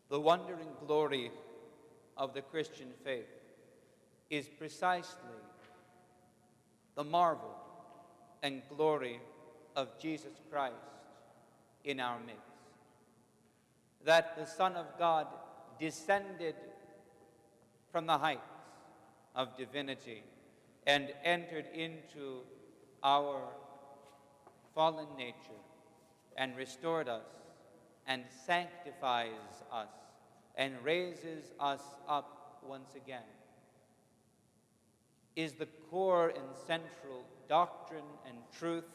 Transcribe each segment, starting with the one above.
The wonder and glory of the Christian faith is precisely the marvel and glory of Jesus Christ in our midst. That the Son of God descended from the heights of divinity and entered into our fallen nature and restored us and sanctifies us and raises us up once again is the core and central doctrine and truth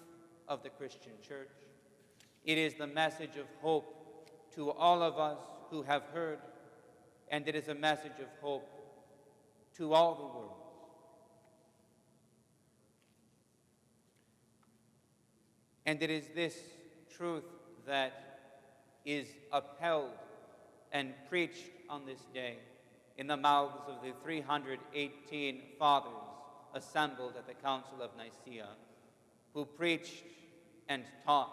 of the Christian church. It is the message of hope to all of us who have heard, and it is a message of hope to all the world. And it is this truth that is upheld and preached on this day in the mouths of the 318 fathers assembled at the Council of Nicaea, who preached and taught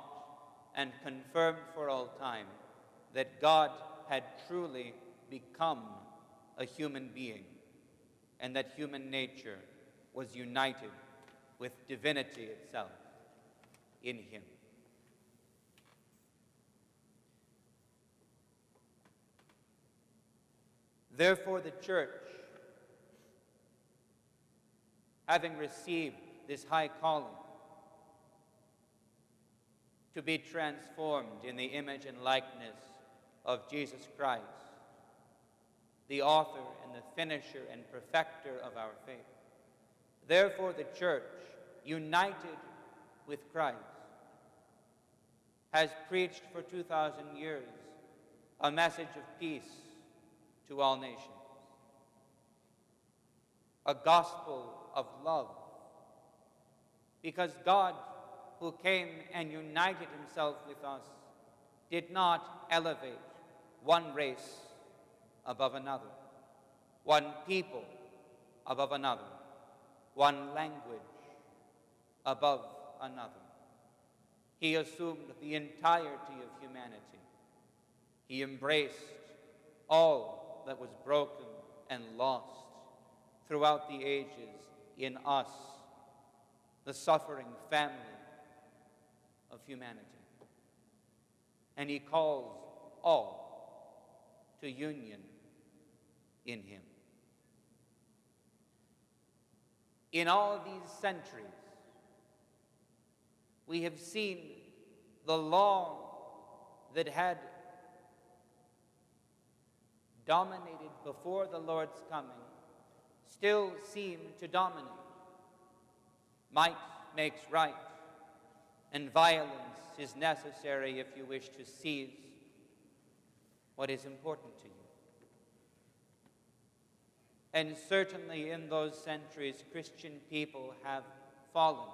and confirmed for all time that God had truly become a human being and that human nature was united with divinity itself in him. Therefore, the church, having received this high calling to be transformed in the image and likeness of Jesus Christ, the author and the finisher and perfecter of our faith. Therefore, the church, united with Christ, has preached for 2,000 years a message of peace to all nations, a gospel of love, because God, who came and united himself with us, did not elevate one race above another, one people above another, one language above another. He assumed the entirety of humanity. He embraced all that was broken and lost throughout the ages in us, the suffering family of humanity. And he calls all to union in him. In all these centuries, we have seen the law that had dominated before the Lord's coming still seem to dominate. Might makes right, and violence is necessary if you wish to seize what is important to you. And certainly in those centuries, Christian people have fallen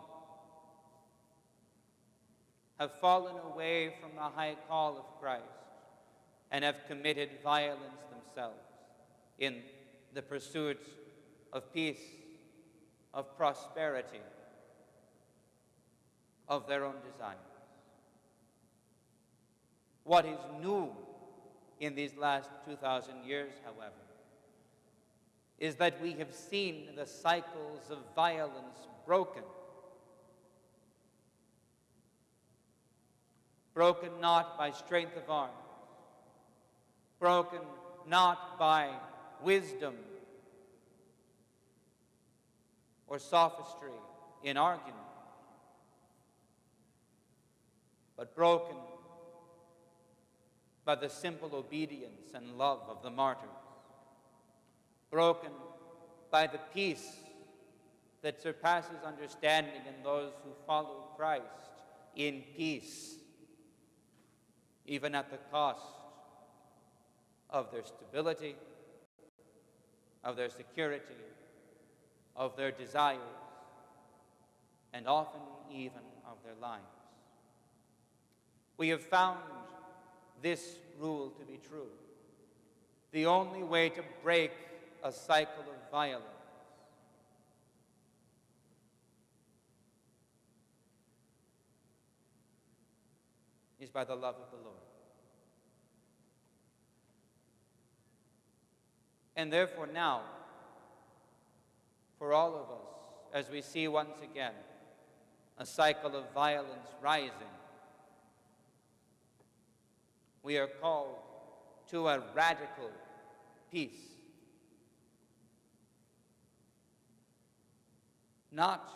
away from the high call of Christ and have committed violence themselves in the pursuit of peace, of prosperity, of their own desires. What is new in these last 2,000 years, however, is that we have seen the cycles of violence broken. Broken not by strength of arm, broken not by wisdom or sophistry in argument, but broken by the simple obedience and love of the martyrs, broken by the peace that surpasses understanding in those who follow Christ in peace, even at the cost of their stability, of their security, of their desires, and often even of their lives. We have found this rule to be true. The only way to break a cycle of violence is by the love of the Lord. And therefore now, for all of us, as we see once again a cycle of violence rising, we are called to a radical peace. Not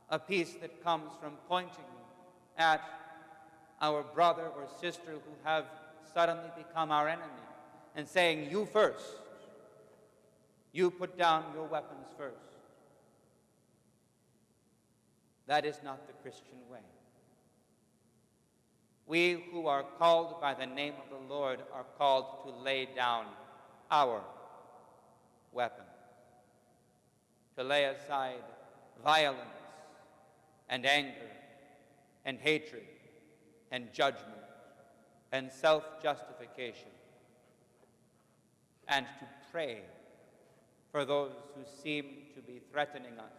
a peace that comes from pointing at our brother or sister who have suddenly become our enemy and saying, you first, you put down your weapons first. That is not the Christian way. We who are called by the name of the Lord are called to lay down our weapons, to lay aside violence and anger and hatred and judgment and self-justification, and to pray for those who seem to be threatening us,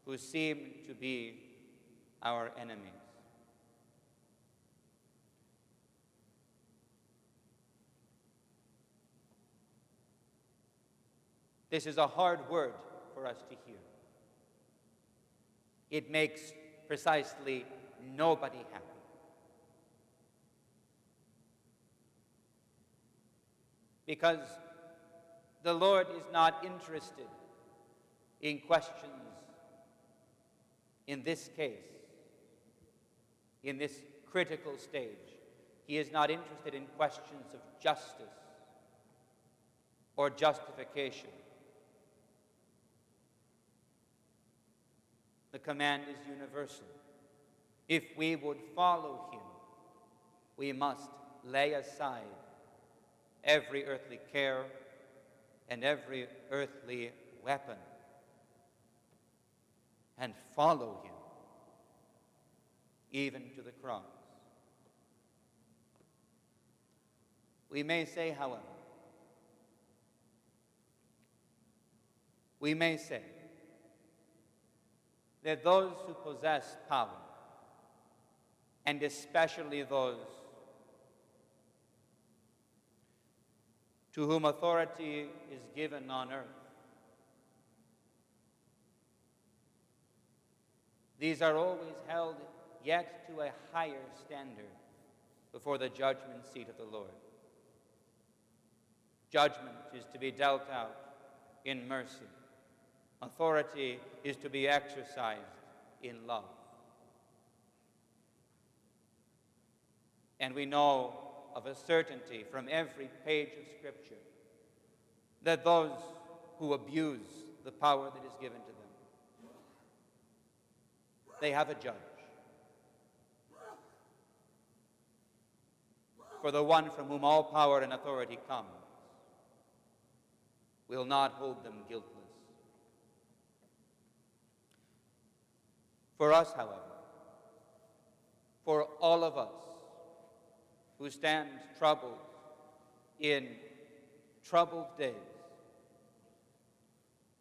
who seem to be our enemies. This is a hard word for us to hear. It makes precisely nobody happy. Because the Lord is not interested in questions in this case, in this critical stage. He is not interested in questions of justice or justification. The command is universal. If we would follow him, we must lay aside every earthly care and every earthly weapon and follow him, even to the cross. We may say, however, that those who possess power, and especially those to whom authority is given on earth, these are always held yet to a higher standard before the judgment seat of the Lord. Judgment is to be dealt out in mercy. Authority is to be exercised in love. And we know of a certainty from every page of Scripture that those who abuse the power that is given to them, they have a judge. For the one from whom all power and authority comes will not hold them guiltless. For us, however, for all of us who stand troubled in troubled days,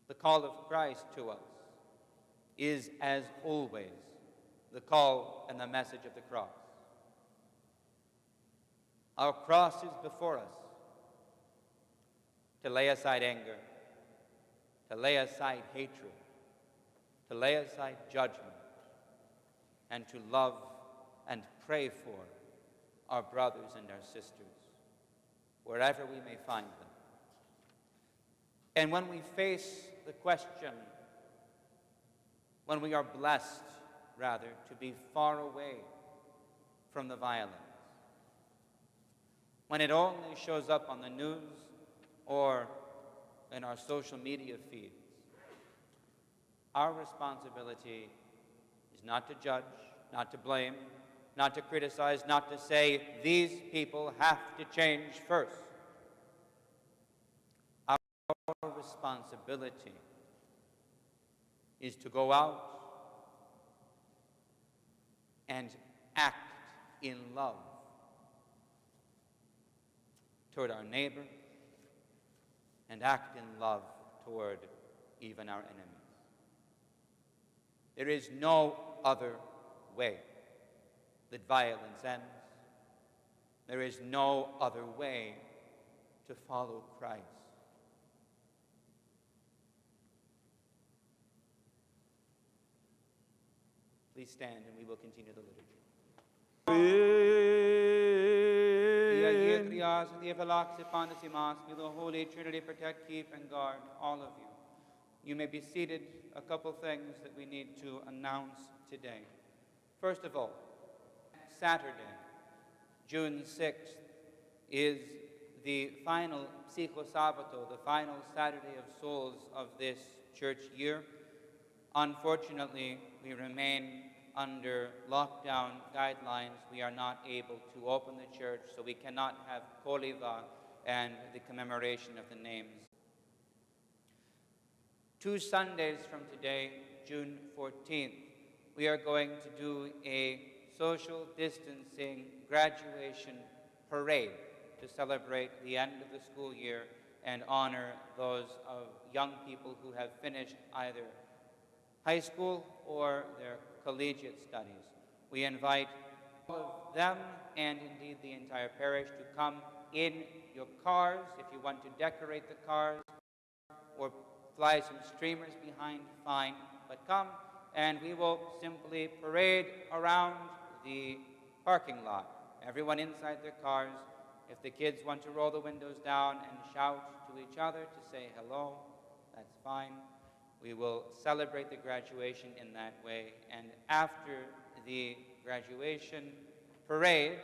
the call of Christ to us is, as always, the call and the message of the cross. Our cross is before us to lay aside anger, to lay aside hatred, to lay aside judgment, and to love and pray for our brothers and our sisters, wherever we may find them. And when we face the question, when we are blessed, rather, to be far away from the violence, when it only shows up on the news or in our social media feeds, our responsibility is not to judge, not to blame, not to criticize, not to say, these people have to change first. Our responsibility is to go out and act in love toward our neighbor and act in love toward even our enemies. There is no other way that violence ends. There is no other way to follow Christ. Please stand and we will continue the liturgy. May the Holy Trinity protect, keep, and guard all of you. You may be seated. A couple things that we need to announce today. First of all, Saturday, June 6th, is the final Psychosabato, the final Saturday of Souls of this church year. Unfortunately, we remain under lockdown guidelines. We are not able to open the church, so we cannot have Koliva and the commemoration of the names. 2 Sundays from today, June 14th, we are going to do a social distancing graduation parade to celebrate the end of the school year and honor those of young people who have finished either high school or their collegiate studies. We invite all of them and indeed the entire parish to come in your cars. If you want to decorate the cars or fly some streamers behind, fine, but come and we will simply parade around the parking lot. Everyone inside their cars. If the kids want to roll the windows down and shout to each other to say hello, that's fine. We will celebrate the graduation in that way. And after the graduation parade,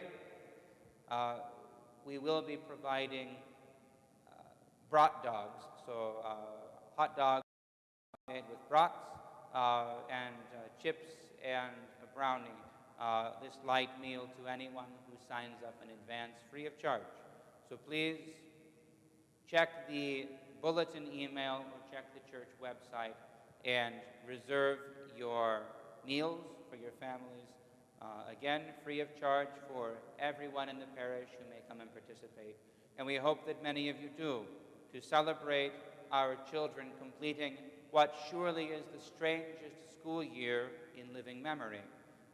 we will be providing brat dogs, so hot dogs made with brats and chips and a brownie. This light meal to anyone who signs up in advance, free of charge. So please check the bulletin email or check the church website and reserve your meals for your families. Again, free of charge for everyone in the parish who may come and participate. And we hope that many of you do, to celebrate our children completing what surely is the strangest school year in living memory,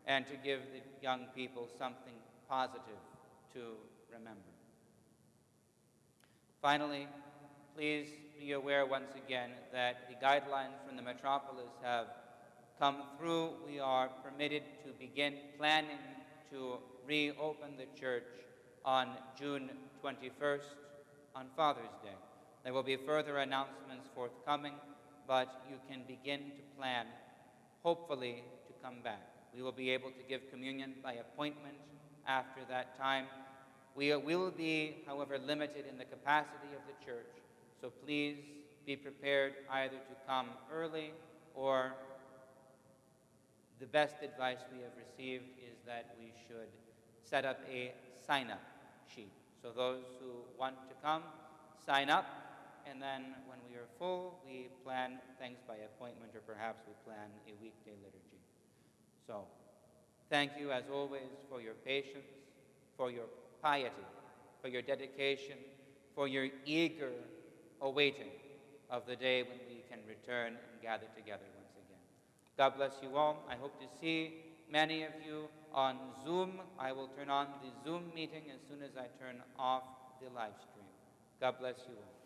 and to give the young people something positive to remember. Finally, please be aware once again that the guidelines from the metropolis have come through. We are permitted to begin planning to reopen the church on June 21st, on Father's Day. There will be further announcements forthcoming, but you can begin to plan, hopefully, to come back. We will be able to give communion by appointment after that time. We will be, however, limited in the capacity of the church, so please be prepared either to come early, or the best advice we have received is that we should set up a sign-up sheet. So those who want to come, sign up, and then when we are full, we plan things by appointment, or perhaps we plan a weekday liturgy. So, thank you as always for your patience, for your piety, for your dedication, for your eager awaiting of the day when we can return and gather together once again. God bless you all. I hope to see many of you on Zoom. I will turn on the Zoom meeting as soon as I turn off the live stream. God bless you all.